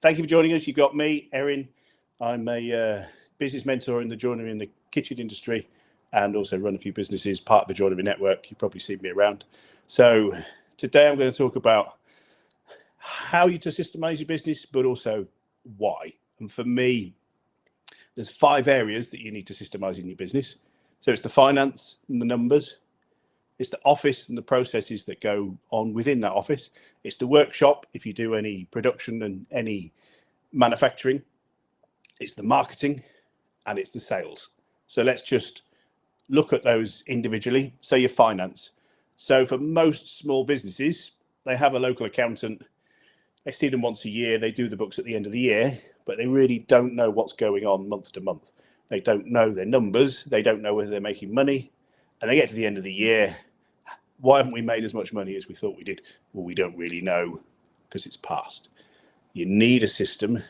thank you for joining us. You got me, Erin. I'm a business mentor in the joinery and the kitchen industry, and also run a few businesses, part of the Joinery Network. You've probably seen me around. So today I'm going to talk about how you to systemize your business, but also why. And for me, there's 5 areas that you need to systemize in your business. So it's the finance and the numbers. It's the office and the processes that go on within that office. It's the workshop, if you do any production and any manufacturing. It's the marketing, and it's the sales. So let's just look at those individually. So your finance. So for most small businesses, they have a local accountant. They see them once a year. They do the books at the end of the year, but they really don't know what's going on month to month. They don't know their numbers. They don't know whether they're making money. And they get to the end of the year. Why haven't we made as much money as we thought we did? Well, we don't really know because it's past. You need a system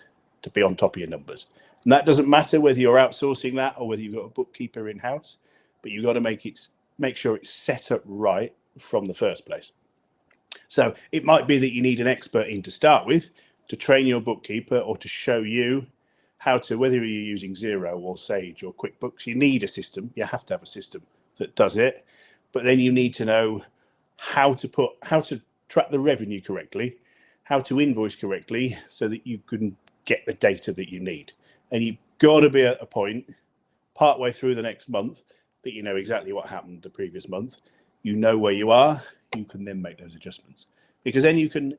to be on top of your numbers. And that doesn't matter whether you're outsourcing that or whether you've got a bookkeeper in-house, but you've got to make sure it's set up right from the first place. So it might be that you need an expert in to start with to train your bookkeeper or to show you how to, whether you're using Xero or Sage or QuickBooks, you need a system. You have to have a system that does it. But then you need to know how to track the revenue correctly, how to invoice correctly so that you can get the data that you need. And you've got to be at a point partway through the next month that you know exactly what happened the previous month. You know where you are. You can then make those adjustments, because then you can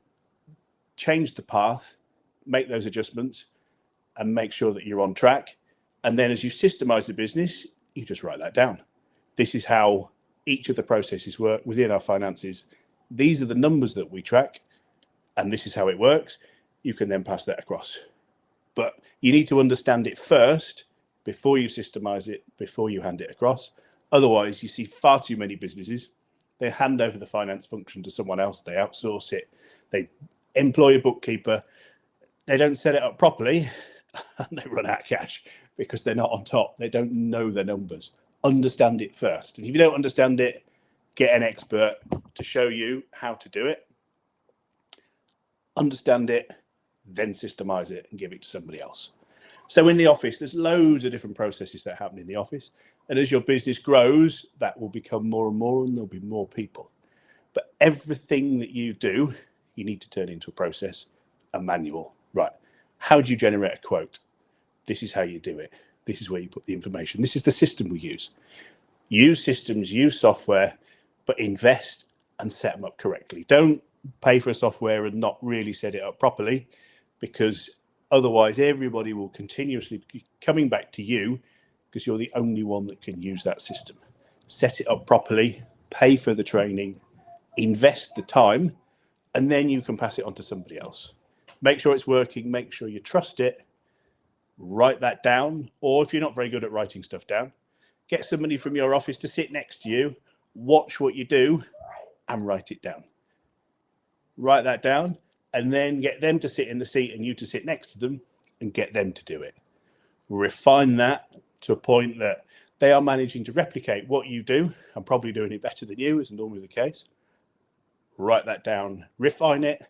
change the path, make those adjustments, and make sure that you're on track. And then as you systemize the business, you just write that down. This is how each of the processes work within our finances. These are the numbers that we track, and this is how it works. You can then pass that across. But you need to understand it first before you systemize it, before you hand it across. Otherwise, you see far too many businesses. They hand over the finance function to someone else. They outsource it. They employ a bookkeeper. They don't set it up properly, and they run out of cash because they're not on top. They don't know their numbers. Understand it first. And if you don't understand it, get an expert to show you how to do it. Understand it, then systemize it and give it to somebody else. So in the office, there's loads of different processes that happen in the office. And as your business grows, that will become more and more, and there'll be more people. But everything that you do, you need to turn into a process, a manual. Right. How do you generate a quote? This is how you do it. This is where you put the information. This is the system we use. Use systems, use software, but invest and set them up correctly. Don't pay for a software and not really set it up properly, because otherwise everybody will continuously be coming back to you because you're the only one that can use that system. Set it up properly, pay for the training, invest the time, and then you can pass it on to somebody else. Make sure it's working, make sure you trust it, write that down. Or if you're not very good at writing stuff down, get somebody from your office to sit next to you, watch what you do, and write it down. Write that down, and then get them to sit in the seat and you to sit next to them and get them to do it. Refine that to a point that they are managing to replicate what you do and probably doing it better than you, as normally the case. Write that down, refine it,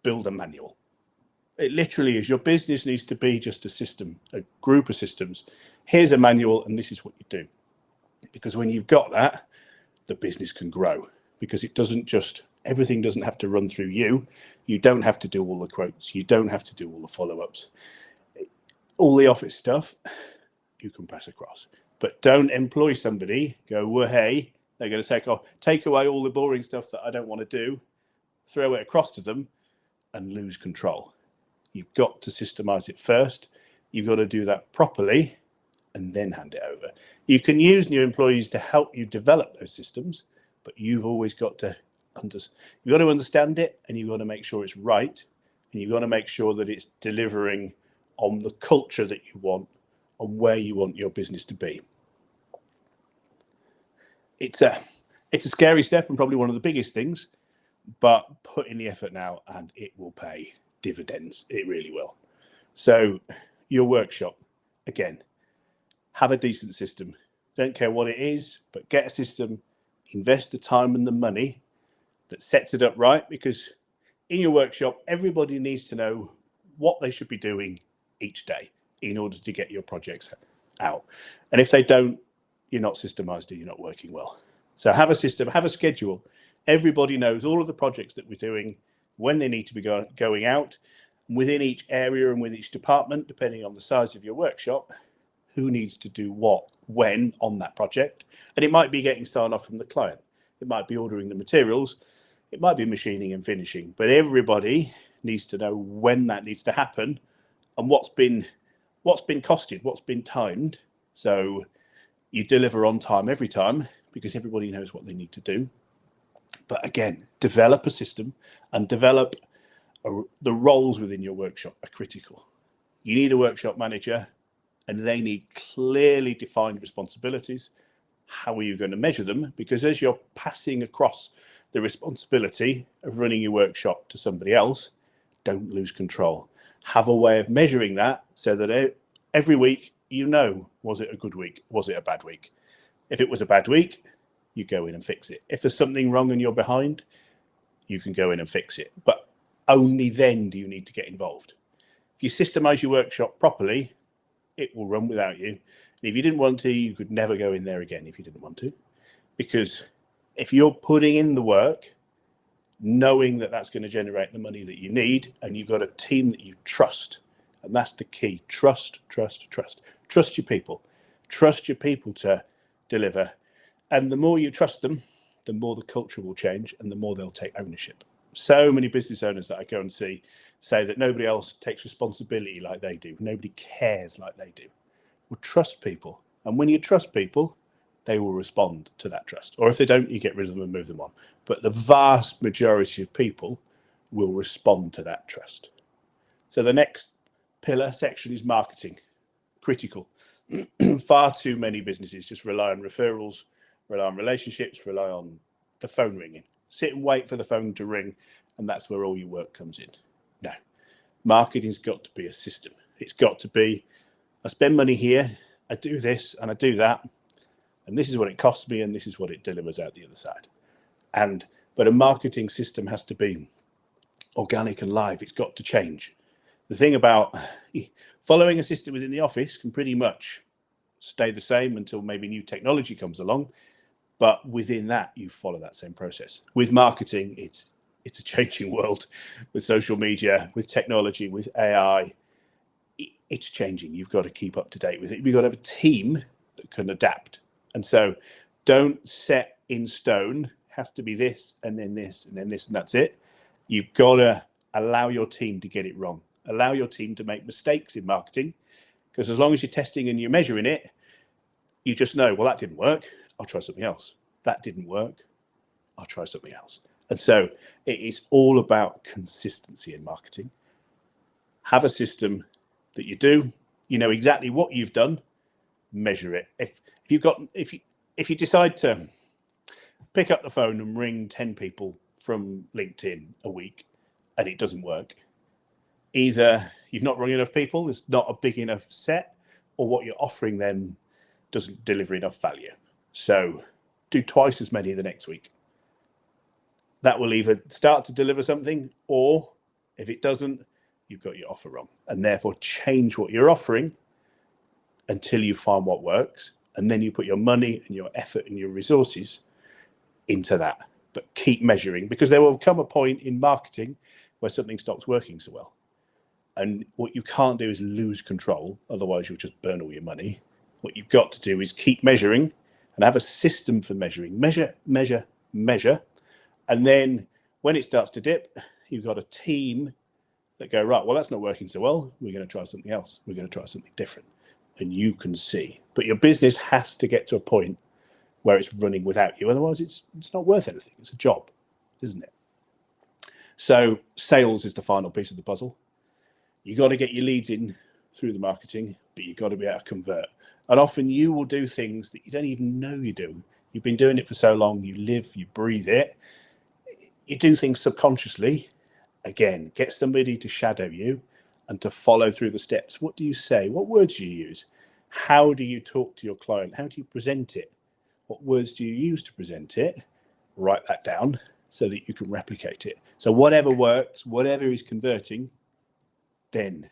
build a manual. It literally is. Your business needs to be just a system, a group of systems. Here's a manual, and this is what you do. Because when you've got that, the business can grow, because everything doesn't have to run through you. You don't have to do all the quotes. You don't have to do all the follow-ups. All the office stuff, you can pass across. But don't employ somebody, go, well, hey, they're going to take away all the boring stuff that I don't want to do, throw it across to them, and lose control. You've got to systemize it first. You've got to do that properly and then hand it over. You can use new employees to help you develop those systems, but you've always got to understand it, and you've got to make sure it's right, and you've got to make sure that it's delivering on the culture that you want, on where you want your business to be. It's a scary step and probably one of the biggest things, but put in the effort now and it will pay dividends. It really will. So your workshop, again, have a decent system. Don't care what it is, but get a system, invest the time and the money that sets it up right, because in your workshop, everybody needs to know what they should be doing each day in order to get your projects out. And if they don't, you're not systemized or you're not working well. So have a system, have a schedule. Everybody knows all of the projects that we're doing, when they need to be going out, within each area and with each department, depending on the size of your workshop, who needs to do what, when on that project. And it might be getting sign off from the client. It might be ordering the materials. It might be machining and finishing, but everybody needs to know when that needs to happen and what's been costed, what's been timed. So you deliver on time every time because everybody knows what they need to do. But again, develop a system and develop the roles within your workshop are critical. You need a workshop manager and they need clearly defined responsibilities. How are you going to measure them? Because as you're passing across the responsibility of running your workshop to somebody else, don't lose control. Have a way of measuring that so that every week, you know, was it a good week? Was it a bad week? If it was a bad week, you go in and fix it. If there's something wrong and you're behind, you can go in and fix it. But only then do you need to get involved. If you systemize your workshop properly, it will run without you. And if you didn't want to, you could never go in there again if you didn't want to. Because if you're putting in the work, knowing that that's going to generate the money that you need, and you've got a team that you trust, and that's the key. Trust, trust, trust. Trust your people. Trust your people to deliver. And the more you trust them, the more the culture will change and the more they'll take ownership. So many business owners that I go and see say that nobody else takes responsibility like they do. Nobody cares like they do. Well, trust people. And when you trust people, they will respond to that trust. Or if they don't, you get rid of them and move them on. But the vast majority of people will respond to that trust. So the next pillar section is marketing. Critical. Far too many businesses just rely on referrals, rely on relationships, rely on the phone ringing. Sit and wait for the phone to ring, and that's where all your work comes in. No, marketing's got to be a system. It's got to be, I spend money here, I do this and I do that, and this is what it costs me, and this is what it delivers out the other side. But a marketing system has to be organic and live. It's got to change. The thing about following a system within the office can pretty much stay the same until maybe new technology comes along. But within that, you follow that same process. With marketing, it's a changing world. With social media, with technology, with AI, it's changing. You've got to keep up to date with it. You've got to have a team that can adapt. And so don't set in stone, it has to be this, and then this, and then this, and that's it. You've got to allow your team to get it wrong. Allow your team to make mistakes in marketing, because as long as you're testing and you're measuring it, you just know, well, that didn't work. I'll try something else. That didn't work. I'll try something else. And so it is all about consistency in marketing. Have a system that you do. You know exactly what you've done. Measure it. If you decide to pick up the phone and ring 10 people from LinkedIn a week and it doesn't work, either you've not rung enough people, it's not a big enough set, or what you're offering them doesn't deliver enough value. So do twice as many the next week. That will either start to deliver something, or if it doesn't, you've got your offer wrong. And therefore change what you're offering until you find what works. And then you put your money and your effort and your resources into that. But keep measuring, because there will come a point in marketing where something stops working so well. And what you can't do is lose control. Otherwise, you'll just burn all your money. What you've got to do is keep measuring and have a system for measuring. Measure, measure, measure. And then when it starts to dip, you've got a team that go, right, well, that's not working so well. We're going to try something else. We're going to try something different. And you can see. But your business has to get to a point where it's running without you. Otherwise, it's not worth anything. It's a job, isn't it? So sales is the final piece of the puzzle. You got to get your leads in through the marketing, but you've got to be able to convert. And often you will do things that you don't even know you do. You've been doing it for so long, you live, you breathe it. You do things subconsciously. Again, get somebody to shadow you and to follow through the steps. What do you say? What words do you use? How do you talk to your client? How do you present it? What words do you use to present it? Write that down so that you can replicate it. So whatever works, whatever is converting, then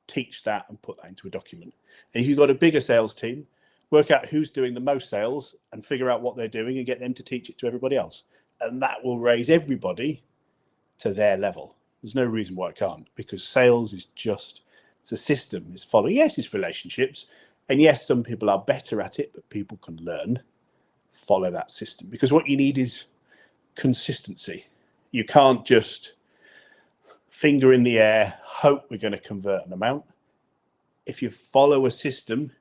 teach that and put that into a document. And if you've got a bigger sales team, work out who's doing the most sales and figure out what they're doing and get them to teach it to everybody else. And that will raise everybody to their level. There's no reason why it can't, because sales is just, it's a system. It's following. Yes, it's relationships. And yes, some people are better at it, but people can learn. Follow that system, because what you need is consistency. You can't just finger in the air, hope we're going to convert an amount. If you follow a system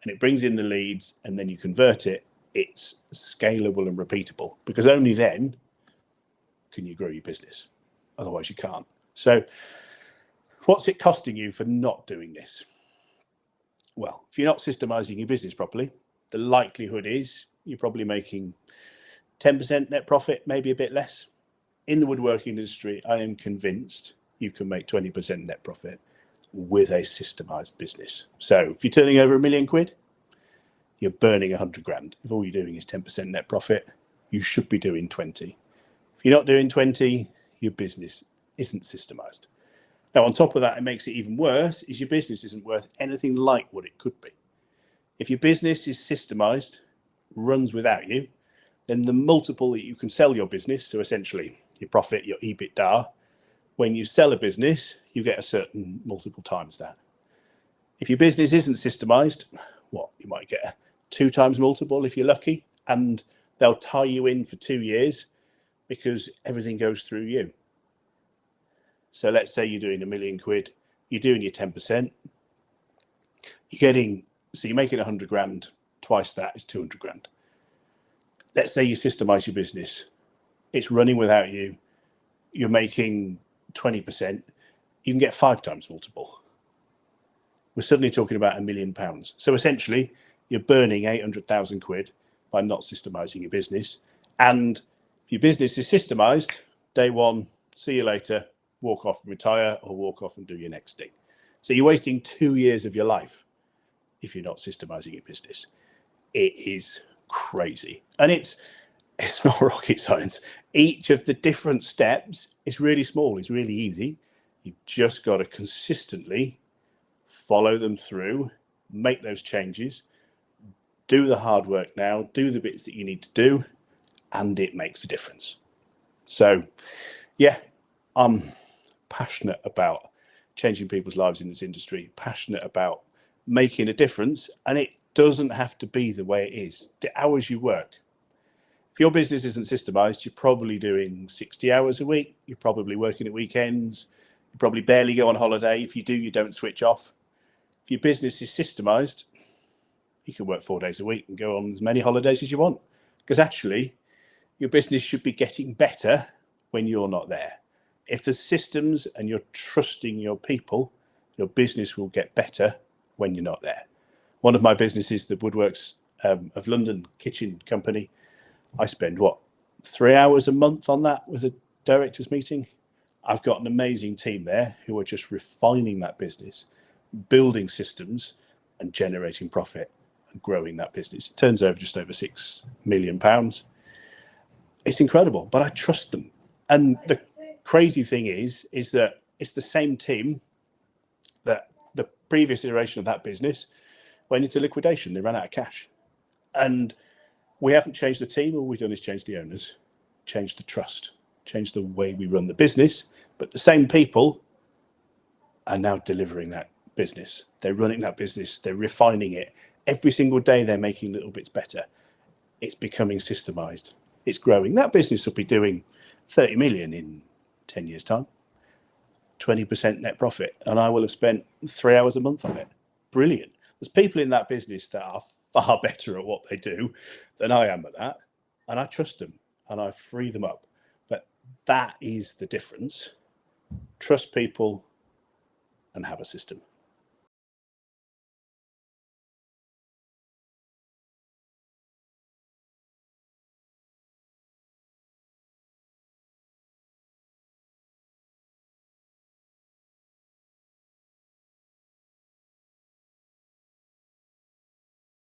and it brings in the leads and then you convert it, it's scalable and repeatable, because only then can you grow your business. Otherwise you can't. So what's it costing you for not doing this? Well, if you're not systemizing your business properly, the likelihood is you're probably making 10% net profit, maybe a bit less. In the woodworking industry, I am convinced you can make 20% net profit with a systemized business. So if you're turning over £1 million, you're burning 100 grand. If all you're doing is 10% net profit, you should be doing 20. If you're not doing 20, your business isn't systemized. Now, on top of that, it makes it even worse, is your business isn't worth anything like what it could be. If your business is systemized, runs without you, then the multiple that you can sell your business, so essentially your profit, your EBITDA, when you sell a business, you get a certain multiple times that. If your business isn't systemized, you might get a 2 times multiple if you're lucky, and they'll tie you in for 2 years because everything goes through you. So let's say you're doing £1 million, you're doing your 10%, you're making 100 grand, twice that is 200 grand. Let's say you systemize your business, it's running without you, you're making 20%, you can get 5 times multiple. We're suddenly talking about £1 million. So essentially, you're burning 800,000 quid by not systemizing your business. And if your business is systemized, day one, see you later, walk off and retire, or walk off and do your next thing. So you're wasting 2 years of your life if you're not systemizing your business. It is crazy. And it's not rocket science. Each of the different steps is really small. It's really easy. You've just got to consistently follow them through, make those changes, do the hard work now, do the bits that you need to do, and it makes a difference. So, yeah, I'm passionate about changing people's lives in this industry, passionate about making a difference, and it doesn't have to be the way it is. The hours you work. If your business isn't systemized, you're probably doing 60 hours a week. You're probably working at weekends. You probably barely go on holiday. If you do, you don't switch off. If your business is systemized, you can work 4 days a week and go on as many holidays as you want. Because actually, your business should be getting better when you're not there. If there's systems and you're trusting your people, your business will get better when you're not there. One of my businesses, the Woodworks of London kitchen company, I spend 3 hours a month on that with a directors meeting. I've got an amazing team there who are just refining that business, building systems and generating profit and growing that business. It turns over just over £6 million. It's incredible, but I trust them. And the crazy thing is that it's the same team that the previous iteration of that business went into liquidation. They ran out of cash. And we haven't changed the team. All we've done is change the owners, change the trust, change the way we run the business. But the same people are now delivering that business. They're running that business. They're refining it. Every single day, they're making little bits better. It's becoming systemized. It's growing. That business will be doing 30 million in 10 years' time, 20% net profit. And I will have spent 3 hours a month on it. Brilliant. There's people in that business that are far better at what they do than I am at that. And I trust them and I free them up. But that is the difference. Trust people and have a system.